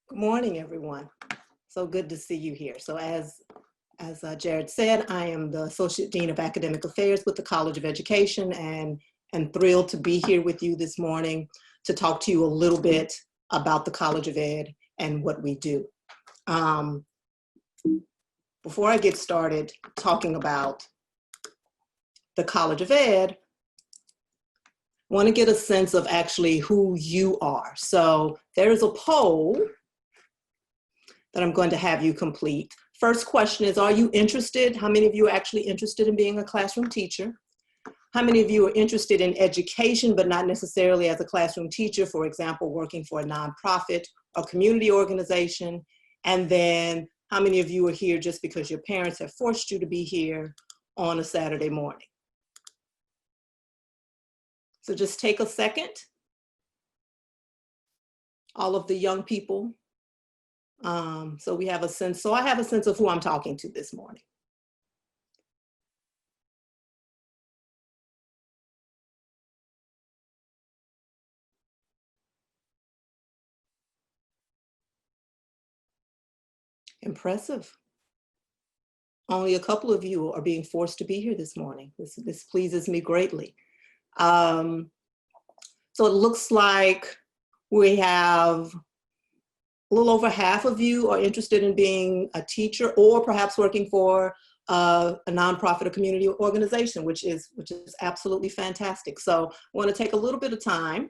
Good morning, everyone. So good to see you here. So as Jared said, I am the Associate Dean of Academic Affairs with the College of Education and thrilled to be here with you this morning to talk to you a little bit about the College of Ed and what we do. Before I get started talking about the College of Ed, I want to get a sense of actually who you are. So there is a poll that I'm going to have you complete. First question is, are you interested? How many of you are actually interested in being a classroom teacher? How many of you are interested in education, but not necessarily as a classroom teacher, for example, working for a nonprofit or community organization? And then how many of you are here just because your parents have forced you to be here on a Saturday morning? So just take a second. All of the young people. So we have a sense, so I have a sense of who I'm talking to this morning. Impressive. Only a couple of you are being forced to be here this morning. This pleases me greatly. So it looks like we have a little over half of you are interested in being a teacher or perhaps working for a nonprofit or community organization, which is absolutely fantastic. So I want to take a little bit of time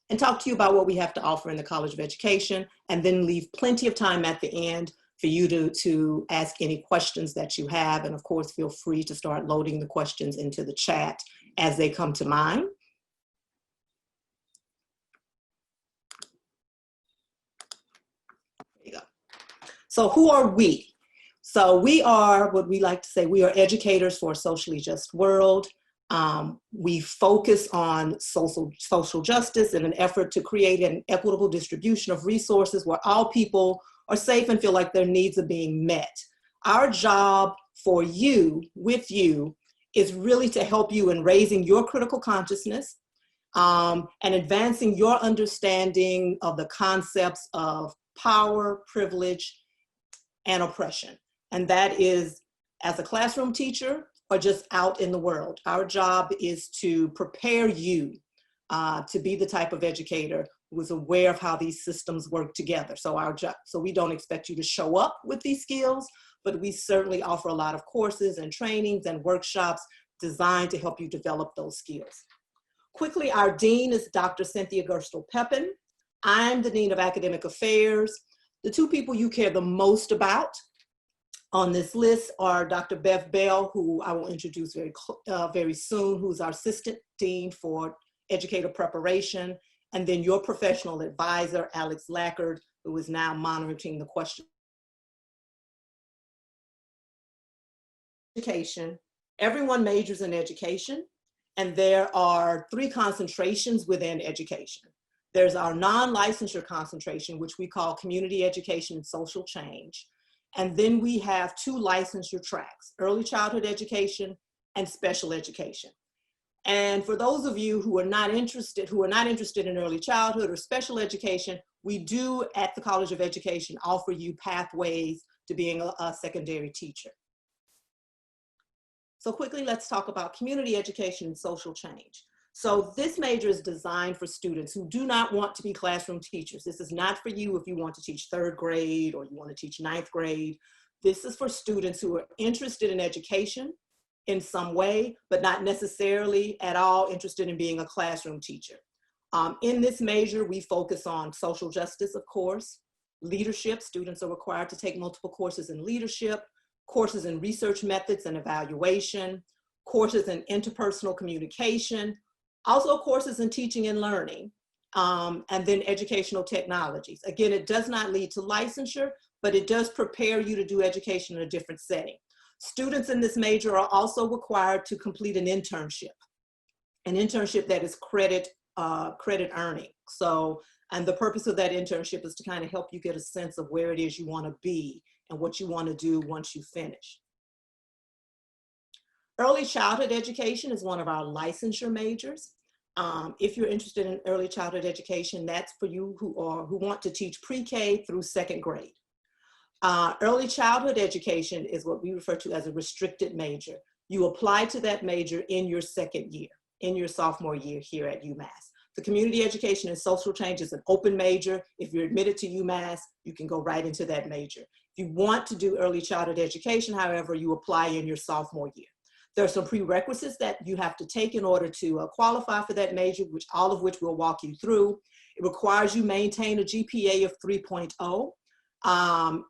and talk to you about what we have to offer in the College of Education, and then leave plenty of time at the end for you to ask any questions that you have. And of course, feel free to start loading the questions into the chat as they come to mind. There you go. So who are we? So we are what we like to say, we are educators for a socially just world. We focus on social justice in an effort to create an equitable distribution of resources where all people are safe and feel like their needs are being met. Our job for you, with you, is really to help you in raising your critical consciousness and advancing your understanding of the concepts of power, privilege, and oppression. And that is as a classroom teacher or just out in the world. Our job is to prepare you to be the type of educator who is aware of how these systems work together. So we don't expect you to show up with these skills, but we certainly offer a lot of courses and trainings and workshops designed to help you develop those skills. Quickly, our dean is Dr. Cynthia Gerstl-Pepin. I'm the Dean of Academic Affairs. The two people you care the most about on this list are Dr. Bev Bell, who I will introduce very soon, who's our Assistant Dean for Educator Preparation, and then your professional advisor, Alex Lackard, who is now monitoring the question. Education. Everyone majors in education, and there are 3 concentrations within education. There's our non-licensure concentration, which we call community education and social change. And then we have 2 licensure tracks, early childhood education and special education. And for those of you who are not interested in early childhood or special education, we do at the College of Education offer you pathways to being a secondary teacher. So quickly, let's talk about community education and social change. So this major is designed for students who do not want to be classroom teachers. This is not for you if you want to teach 3rd grade or you want to teach 9th grade. This is for students who are interested in education in some way, but not necessarily at all interested in being a classroom teacher. In this major, we focus on social justice, of course, leadership. Students are required to take multiple courses in leadership, courses in research methods and evaluation, courses in interpersonal communication, also courses in teaching and learning, and then educational technologies. Again, it does not lead to licensure, but it does prepare you to do education in a different setting. Students in this major are also required to complete an internship that is credit earning. So, and the purpose of that internship is to kind of help you get a sense of where it is you want to be and what you want to do once you finish. Early childhood education is one of our licensure majors. If you're interested in early childhood education, that's for you who want to teach pre-K through 2nd grade. Early childhood education is what we refer to as a restricted major. You apply to that major in your 2nd year, in your sophomore year here at UMass. The community education and social change is an open major. If you're admitted to UMass, you can go right into that major. If you want to do early childhood education, however, you apply in your sophomore year. There are some prerequisites that you have to take in order to qualify for that major, all of which we'll walk you through. It requires you maintain a GPA of 3.0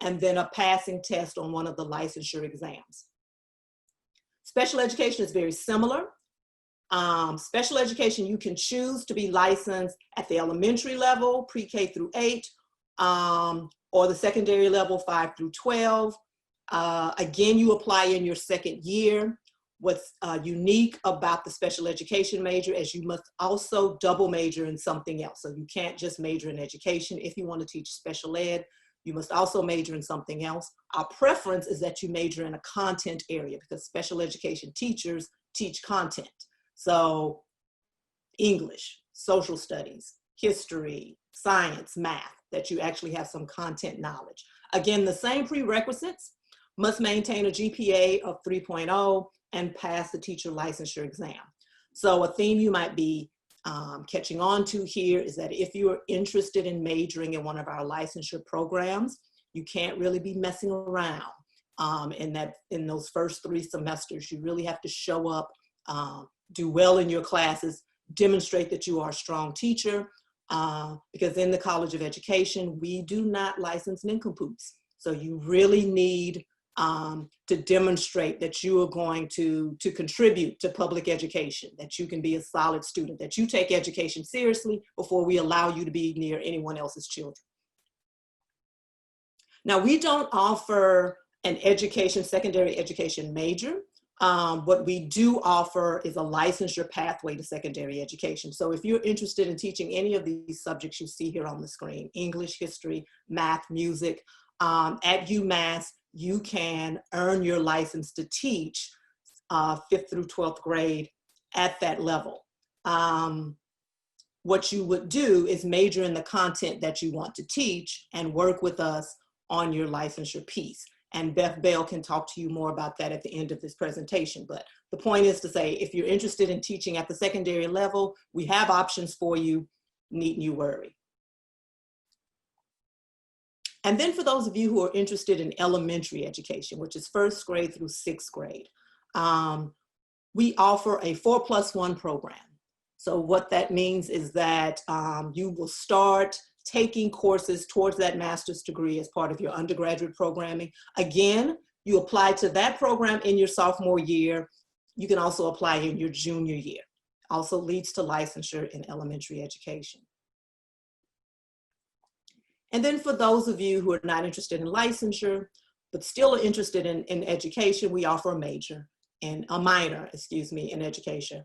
and then a passing test on one of the licensure exams. Special education is very similar. Special education, you can choose to be licensed at the elementary level, pre-K through 8, or the secondary level, 5 through 12. Again, you apply in your 2nd year. What's unique about the special education major is you must also double major in something else. So you can't just major in education. If you want to teach special ed, you must also major in something else. Our preference is that you major in a content area because special education teachers teach content. So English, social studies, history, science, math, that you actually have some content knowledge. Again, the same prerequisites: must maintain a GPA of 3.0 and pass the teacher licensure exam. So a theme you might be catching on to here is that if you are interested in majoring in one of our licensure programs, you can't really be messing around in those first 3 semesters. You really have to show up, do well in your classes, demonstrate that you are a strong teacher, because in the College of Education, we do not license nincompoops. So you really need to demonstrate that you are going to contribute to public education, that you can be a solid student, that you take education seriously before we allow you to be near anyone else's children. Now, we don't offer an secondary education major. What we do offer is a licensure pathway to secondary education. So if you're interested in teaching any of these subjects you see here on the screen, English, history, math, music, at UMass, you can earn your license to teach 5th through 12th grade at that level. What you would do is major in the content that you want to teach and work with us on your licensure piece. And Bev Bell can talk to you more about that at the end of this presentation. But the point is to say, if you're interested in teaching at the secondary level, we have options for you, needn't you worry. And then for those of you who are interested in elementary education, which is 1st grade through 6th grade, we offer a 4+1 program. So what that means is that you will start taking courses towards that master's degree as part of your undergraduate programming. Again, you apply to that program in your sophomore year. You can also apply in your junior year. Also leads to licensure in elementary education. And then for those of you who are not interested in licensure, but still are interested in education, we offer a minor in education.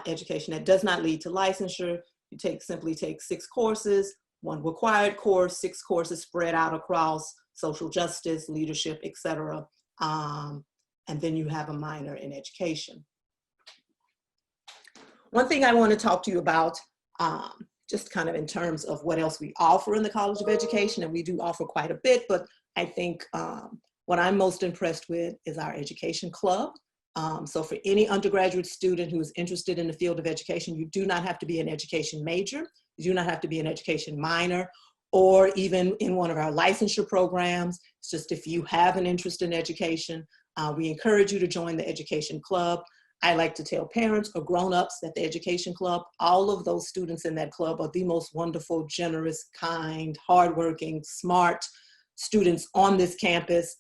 Education that does not lead to licensure. You simply take 6 courses, 1 required course, 6 courses spread out across social justice, leadership, etc. And then you have a minor in education. One thing I want to talk to you about, just kind of in terms of what else we offer in the College of Education, and we do offer quite a bit, but I think what I'm most impressed with is our education club. So for any undergraduate student who is interested in the field of education, you do not have to be an education major, you do not have to be an education minor, or even in one of our licensure programs. It's just if you have an interest in education, we encourage you to join the education club. I like to tell parents or grown-ups that the education club, all of those students in that club are the most wonderful, generous, kind, hardworking, smart students on this campus.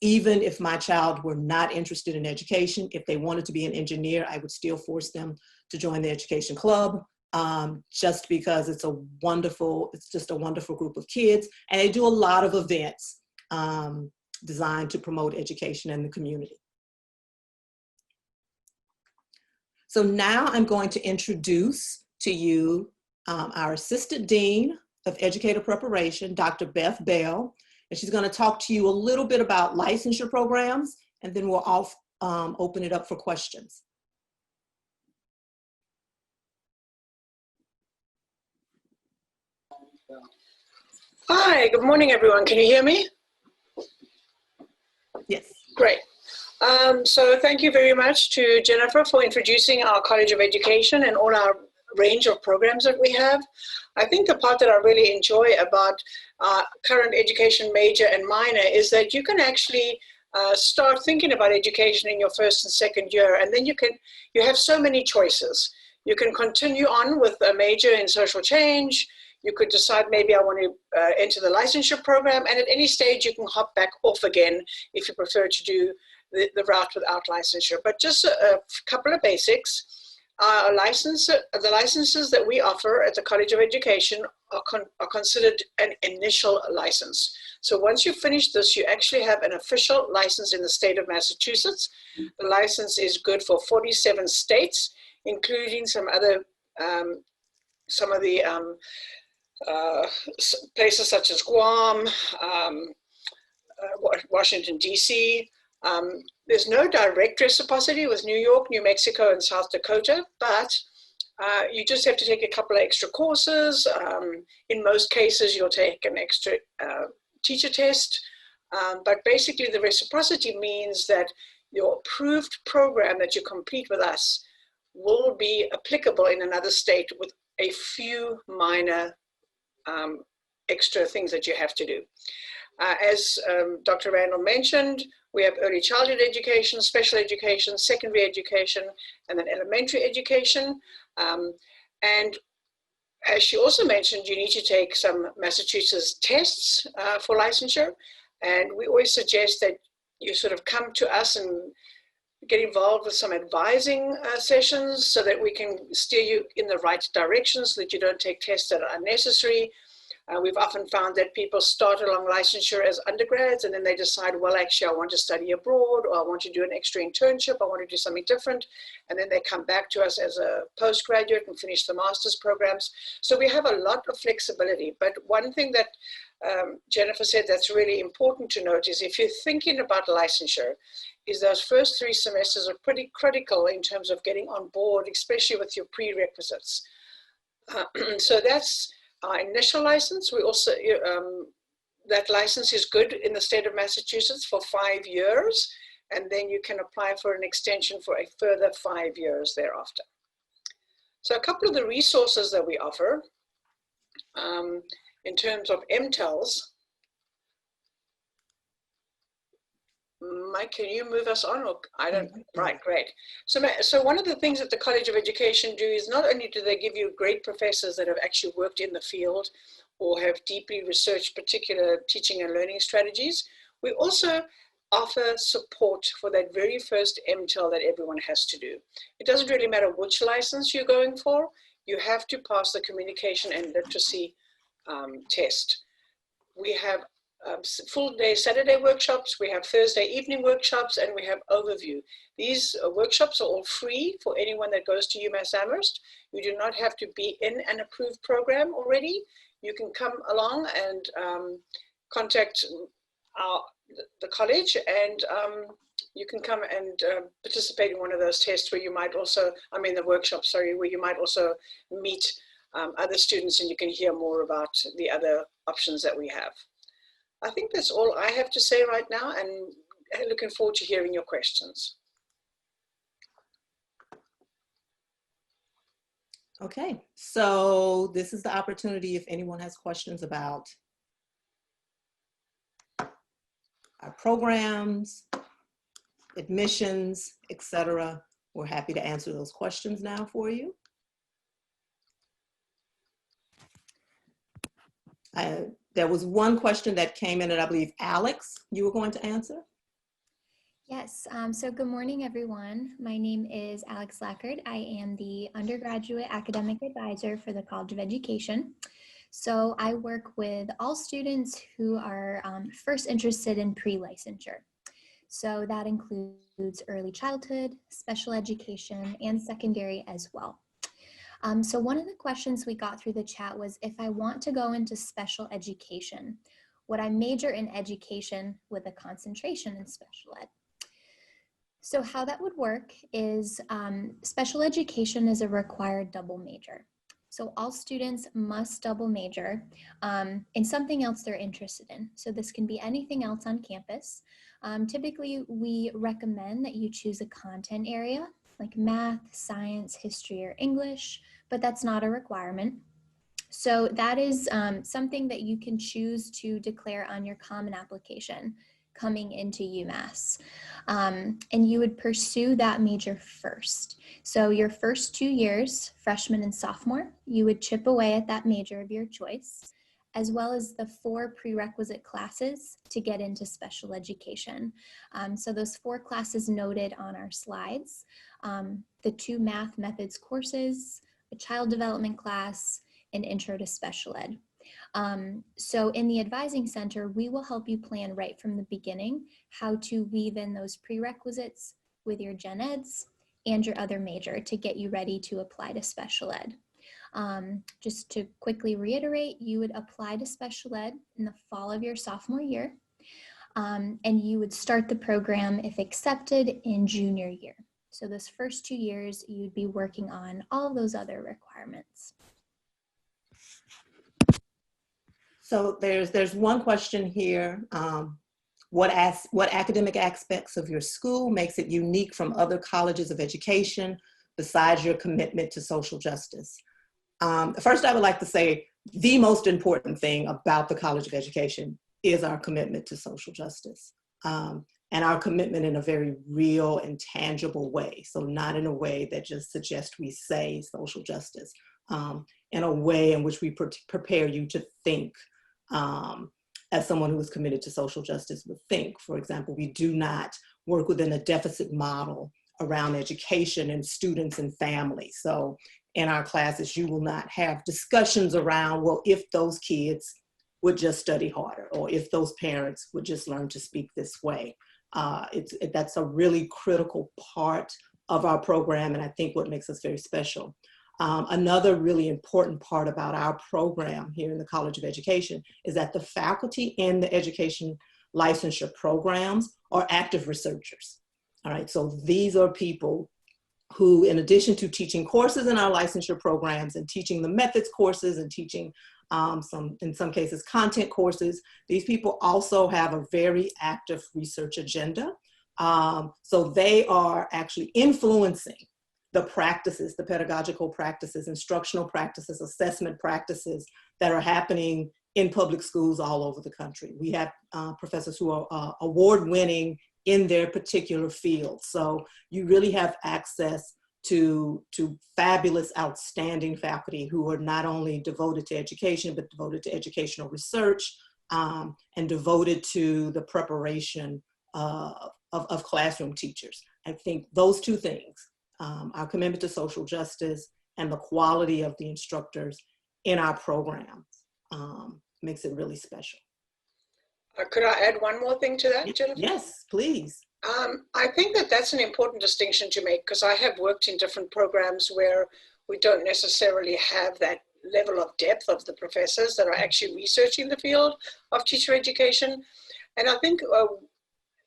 Even if my child were not interested in education, if they wanted to be an engineer, I would still force them to join the education club, just because it's just a wonderful group of kids. And they do a lot of events designed to promote education in the community. So now I'm going to introduce to you our Assistant Dean of Educator Preparation, Dr. Bev Bell, and she's going to talk to you a little bit about licensure programs, and then we'll open it up for questions. Hi, good morning, everyone. Can you hear me? Yes. Great. So thank you very much to Jennifer for introducing our College of Education and all our range of programs that we have. I think the part that I really enjoy about current education major and minor is that you can actually start thinking about education in your first and second year, and then you have so many choices. You can continue on with a major in social change. You could decide maybe I want to enter the licensure program, and at any stage you can hop back off again if you prefer to do the route without licensure. But just a couple of basics. The licenses that we offer at the College of Education are considered an initial license. So once you finish this, you actually have an official license in the state of Massachusetts. The license is good for 47 states, including some other, some of the places such as Guam, Washington, D.C. There's no direct reciprocity with New York, New Mexico, and South Dakota, but you just have to take a couple of extra courses. In most cases, you'll take an extra teacher test. But basically, the reciprocity means that your approved program that you complete with us will be applicable in another state with a few minor extra things that you have to do. As Dr. Randall mentioned, we have early childhood education, special education, secondary education, and then elementary education. And as she also mentioned, you need to take some Massachusetts tests for licensure. And we always suggest that you sort of come to us and get involved with some advising sessions so that we can steer you in the right direction so that you don't take tests that are unnecessary. We've often found that people start along licensure as undergrads and then they decide, well, actually, I want to study abroad, or I want to do an extra internship, I want to do something different. And then they come back to us as a postgraduate and finish the master's programs. So we have a lot of flexibility. But one thing that Jennifer said that's really important to note is if you're thinking about licensure, is those first 3 semesters are pretty critical in terms of getting on board, especially with your prerequisites. So that's our initial license. We also, that license is good in the state of Massachusetts for 5 years, and then you can apply for an extension for a further 5 years thereafter. So a couple of the resources that we offer in terms of MTELs. Mike, can you move us on? Or I don't, right, great. So one of the things that the College of Education do is not only do they give you great professors that have actually worked in the field or have deeply researched particular teaching and learning strategies, we also offer support for that very first MTEL that everyone has to do. It doesn't really matter which license you're going for, you have to pass the communication and literacy test. We have full day Saturday workshops, we have Thursday evening workshops, and we have overview. These workshops are all free for anyone that goes to UMass Amherst. You do not have to be in an approved program already. You can come along and contact the college, and you can come and participate in one of those tests where you might also, the workshop, sorry, where you might also meet other students and you can hear more about the other options that we have. I think that's all I have to say right now, and looking forward to hearing your questions. Okay, so this is the opportunity if anyone has questions about our programs, admissions, etc. We're happy to answer those questions now for you. There was one question that came in, and I believe, Alex, you were going to answer? Yes, so good morning, everyone. My name is Alex Lackard. I am the undergraduate academic advisor for the College of Education. So I work with all students who are first interested in pre-licensure. So that includes early childhood, special education, and secondary as well. So one of the questions we got through the chat was, if I want to go into special education, would I major in education with a concentration in special ed? So how that would work is special education is a required double major. So all students must double major in something else they're interested in. So this can be anything else on campus. Typically, we recommend that you choose a content area like math, science, history, or English, but that's not a requirement. So that is something that you can choose to declare on your common application coming into UMass. And you would pursue that major first. So your first 2 years, freshman and sophomore, you would chip away at that major of your choice, as well as the 4 prerequisite classes to get into special education. So those 4 classes noted on our slides, the 2 math methods courses, a child development class, an intro to special ed. So in the Advising Center, we will help you plan right from the beginning how to weave in those prerequisites with your gen eds and your other major to get you ready to apply to special ed. Just to quickly reiterate, you would apply to special ed in the fall of your sophomore year, and you would start the program if accepted in junior year. So those first 2 years, you'd be working on all of those other requirements. So there's one question here. What academic aspects of your school makes it unique from other colleges of education besides your commitment to social justice? First, I would like to say the most important thing about the College of Education is our commitment to social justice, and our commitment in a very real and tangible way. So not in a way that just suggests we say social justice, in a way in which we prepare you to think as someone who is committed to social justice would think. For example, we do not work within a deficit model around education and students and families. So in our classes, you will not have discussions around, well, if those kids would just study harder, or if those parents would just learn to speak this way. That's a really critical part of our program, and I think what makes us very special. Another really important part about our program here in the College of Education is that the faculty in the education licensure programs are active researchers. All right, so these are people who, in addition to teaching courses in our licensure programs and teaching the methods courses and teaching in some cases, content courses, these people also have a very active research agenda. So they are actually influencing the practices, the pedagogical practices, instructional practices, assessment practices that are happening in public schools all over the country. We have professors who are award-winning in their particular field. So you really have access to fabulous, outstanding faculty who are not only devoted to education, but devoted to educational research and devoted to the preparation of classroom teachers. I think those two things, our commitment to social justice and the quality of the instructors in our programs makes it really special. Could I add one more thing to that, Jennifer? Yes, please. I think that that's an important distinction to make, because I have worked in different programs where we don't necessarily have that level of depth of the professors that are actually researching the field of teacher education. And I think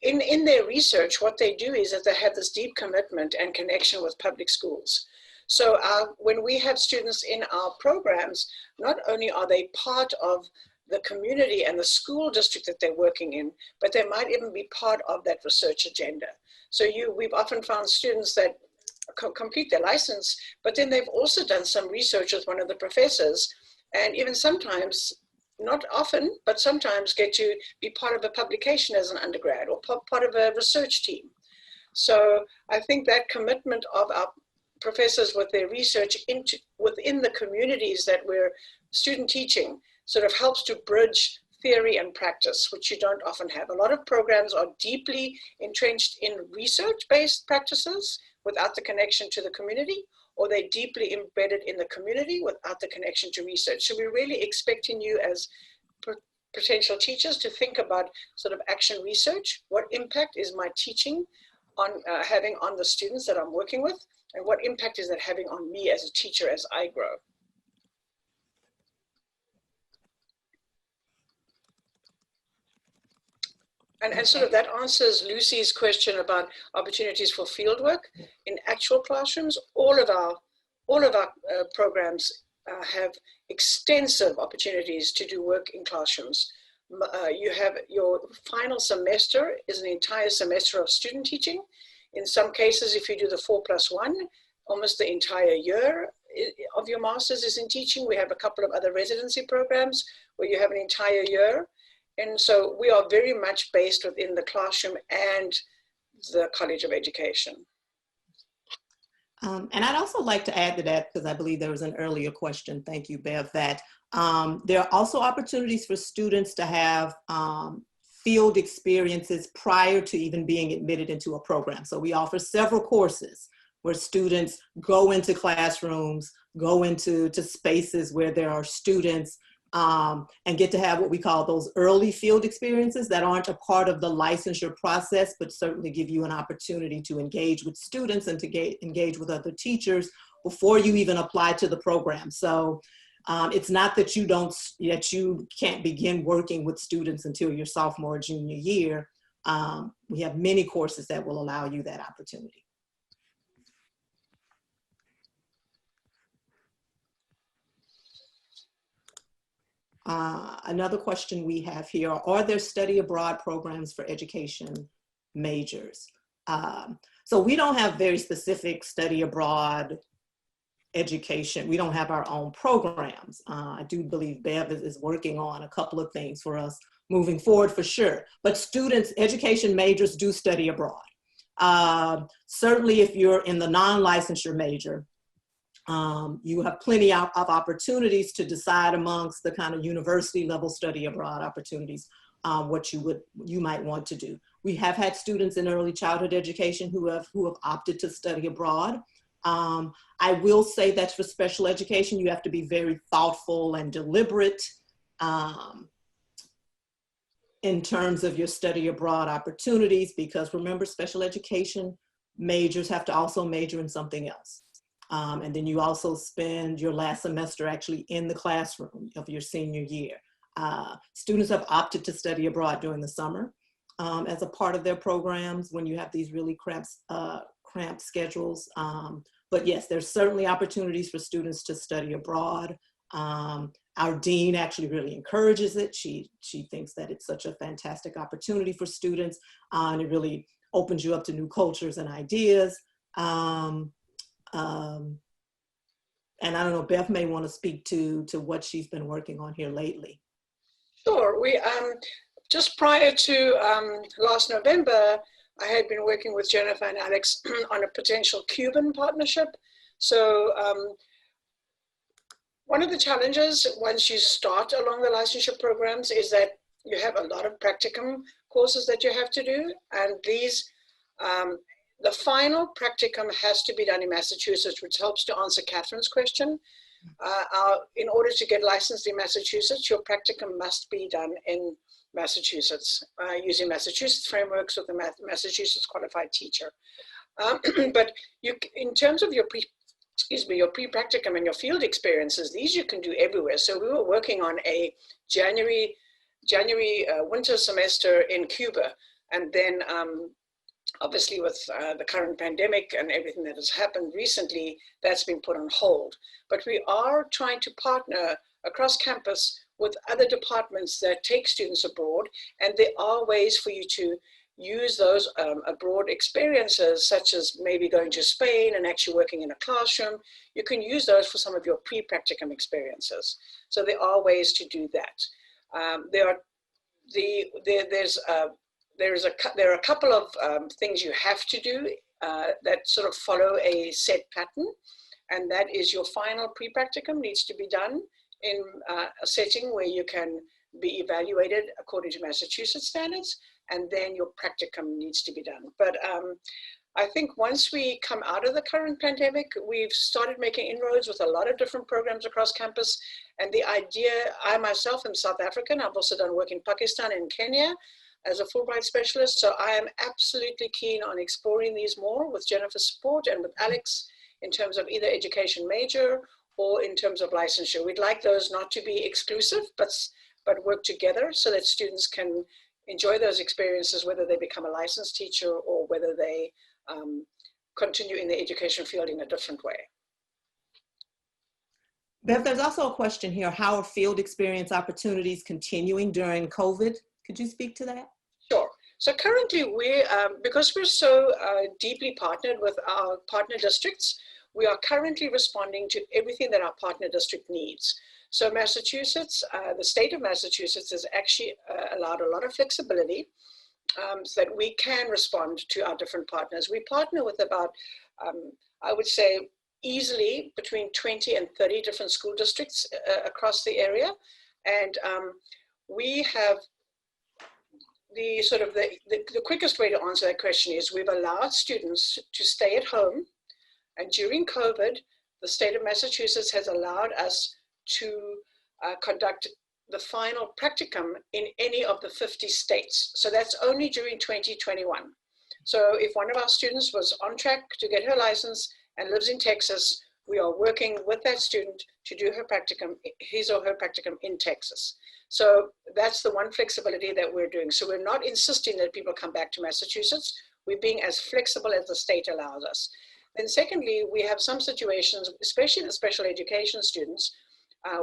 in their research, what they do is that they have this deep commitment and connection with public schools. So when we have students in our programs, not only are they part of the community and the school district that they're working in, but they might even be part of that research agenda. So we've often found students that complete their license, but then they've also done some research with one of the professors, and even sometimes, not often, but sometimes get to be part of a publication as an undergrad or part of a research team. So I think that commitment of our professors with their research within the communities that we're student teaching sort of helps to bridge theory and practice, which you don't often have. A lot of programs are deeply entrenched in research-based practices without the connection to the community, or they're deeply embedded in the community without the connection to research. So we're really expecting you as potential teachers to think about sort of action research. What impact is my teaching on having on the students that I'm working with? And what impact is that having on me as a teacher as I grow? And sort of that answers Lucy's question about opportunities for fieldwork in actual classrooms. All of our programs have extensive opportunities to do work in classrooms. You have your final semester is an entire semester of student teaching. In some cases, if you do the 4+1, almost the entire year of your master's is in teaching. We have a couple of other residency programs where you have an entire year. And so we are very much based within the classroom and the College of Education. And I'd also like to add to that, because I believe there was an earlier question, thank you, Bev, that there are also opportunities for students to have field experiences prior to even being admitted into a program. So we offer several courses where students go into classrooms, go into spaces where there are students, and get to have what we call those early field experiences that aren't a part of the licensure process, but certainly give you an opportunity to engage with students and to engage with other teachers before you even apply to the program. So it's not that you can't begin working with students until your sophomore or junior year. We have many courses that will allow you that opportunity. Another question we have here, are there study abroad programs for education majors? So we don't have very specific study abroad education. We don't have our own programs. I do believe Bev is working on a couple of things for us moving forward for sure. But students, education majors do study abroad. Certainly if you're in the non-licensure major, you have plenty of opportunities to decide amongst the kind of university level study abroad opportunities, what you might want to do. We have had students in early childhood education who have opted to study abroad. I will say that for special education, you have to be very thoughtful and deliberate in terms of your study abroad opportunities, because remember, special education majors have to also major in something else. And then you also spend your last semester actually in the classroom of your senior year. Students have opted to study abroad during the summer as a part of their programs when you have these really cramped schedules. But yes, there's certainly opportunities for students to study abroad. Our dean actually really encourages it. She thinks that it's such a fantastic opportunity for students, and it really opens you up to new cultures and ideas. And I don't know, Beth may want to speak to what she's been working on here lately. Sure. We just prior to last November, I had been working with Jennifer and Alex on a potential Cuban partnership. So one of the challenges once you start along the licensure programs is that you have a lot of practicum courses that you have to do, and these the final practicum has to be done in Massachusetts, which helps to answer Catherine's question. In order to get licensed in Massachusetts, your practicum must be done in Massachusetts, using Massachusetts frameworks with the Massachusetts qualified teacher. But in terms of your pre-practicum and your field experiences, these you can do everywhere. So we were working on a January winter semester in Cuba, and then obviously with the current pandemic and everything that has happened recently, that's been put on hold. But we are trying to partner across campus with other departments that take students abroad, and there are ways for you to use those abroad experiences, such as maybe going to Spain and actually working in a classroom. You can use those for some of your pre-practicum experiences. So there are ways to do that. There are a couple of things you have to do that sort of follow a set pattern, and that is your final pre-practicum needs to be done in a setting where you can be evaluated according to Massachusetts standards, and then your practicum needs to be done. But I think once we come out of the current pandemic, we've started making inroads with a lot of different programs across campus. And the idea, I myself am South African. I've also done work in Pakistan and Kenya as a Fulbright specialist. So I am absolutely keen on exploring these more with Jennifer's support and with Alex in terms of either education major or in terms of licensure. We'd like those not to be exclusive, but work together so that students can enjoy those experiences, whether they become a licensed teacher or whether they continue in the education field in a different way. Bev, there's also a question here. How are field experience opportunities continuing during COVID? Could you speak to that? Sure. So currently because we're so deeply partnered with our partner districts, we are currently responding to everything that our partner district needs. So Massachusetts, the state of Massachusetts has actually allowed a lot of flexibility so that we can respond to our different partners. We partner with about, I would say, easily between 20 and 30 different school districts across the area. And we have the quickest way to answer that question is we've allowed students to stay at home. And during COVID, the state of Massachusetts has allowed us to conduct the final practicum in any of the 50 states. So that's only during 2021. So if one of our students was on track to get her license and lives in Texas, we are working with that student to do her practicum, his or her practicum in Texas. So that's the one flexibility that we're doing. So we're not insisting that people come back to Massachusetts. We're being as flexible as the state allows us. Then secondly, we have some situations, especially the special education students,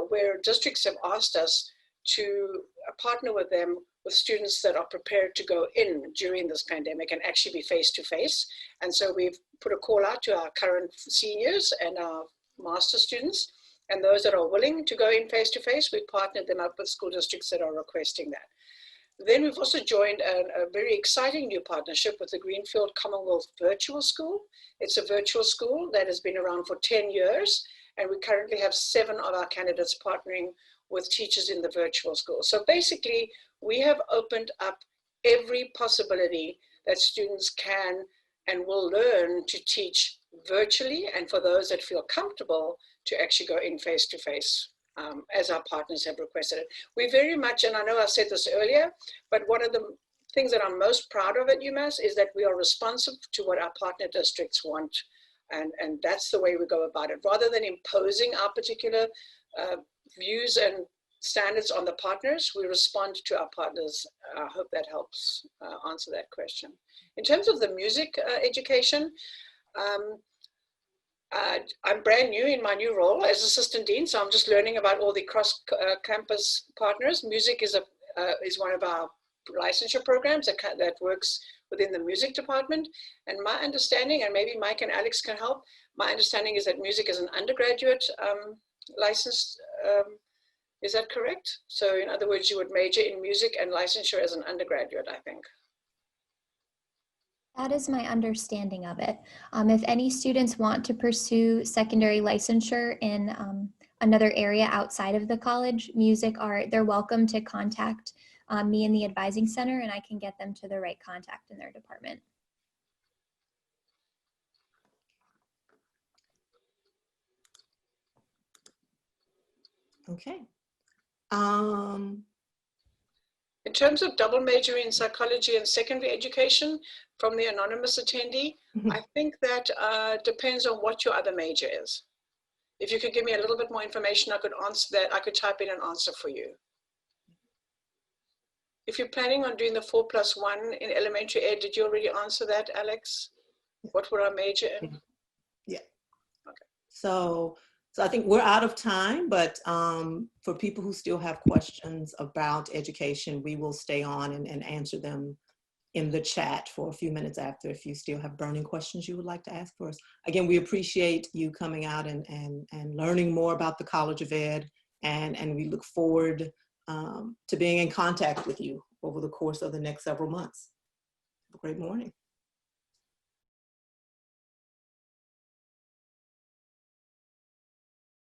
where districts have asked us to partner with them with students that are prepared to go in during this pandemic and actually be face-to-face. And so we've put a call out to our current seniors and our master students, and those that are willing to go in face-to-face, we partnered them up with school districts that are requesting that. Then we've also joined a very exciting new partnership with the Greenfield Commonwealth Virtual School. It's a virtual school that has been around for 10 years, and we currently have 7 of our candidates partnering with teachers in the virtual school. So basically, we have opened up every possibility that students can and will learn to teach virtually, and for those that feel comfortable to actually go in face-to-face as our partners have requested it. We very much, and I know I said this earlier, but one of the things that I'm most proud of at UMass is that we are responsive to what our partner districts want. And that's the way we go about it. Rather than imposing our particular views and standards on the partners, we respond to our partners. I hope that helps answer that question. In terms of the music education, I'm brand new in my new role as assistant dean, so I'm just learning about all the cross-campus partners. Music is one of our licensure programs that works within the music department. And my understanding, and maybe Mike and Alex can help, my understanding is that music is an undergraduate license. Is that correct? So in other words, you would major in music and licensure as an undergraduate, I think. That is my understanding of it. If any students want to pursue secondary licensure in another area outside of the college, music, art, they're welcome to contact me in the advising center, and I can get them to the right contact in their department. Okay. In terms of double majoring in psychology and secondary education from the anonymous attendee, I think that depends on what your other major is. If you could give me a little bit more information, I could answer that. I could type in an answer for you. If you're planning on doing the 4+1 in elementary ed, did you already answer that, Alex? What would our major in? Yeah. Okay. So I think we're out of time, but for people who still have questions about education, we will stay on and answer them in the chat for a few minutes after, if you still have burning questions you would like to ask for us. Again, we appreciate you coming out and learning more about the College of Ed, and we look forward to being in contact with you over the course of the next several months. Have a great morning.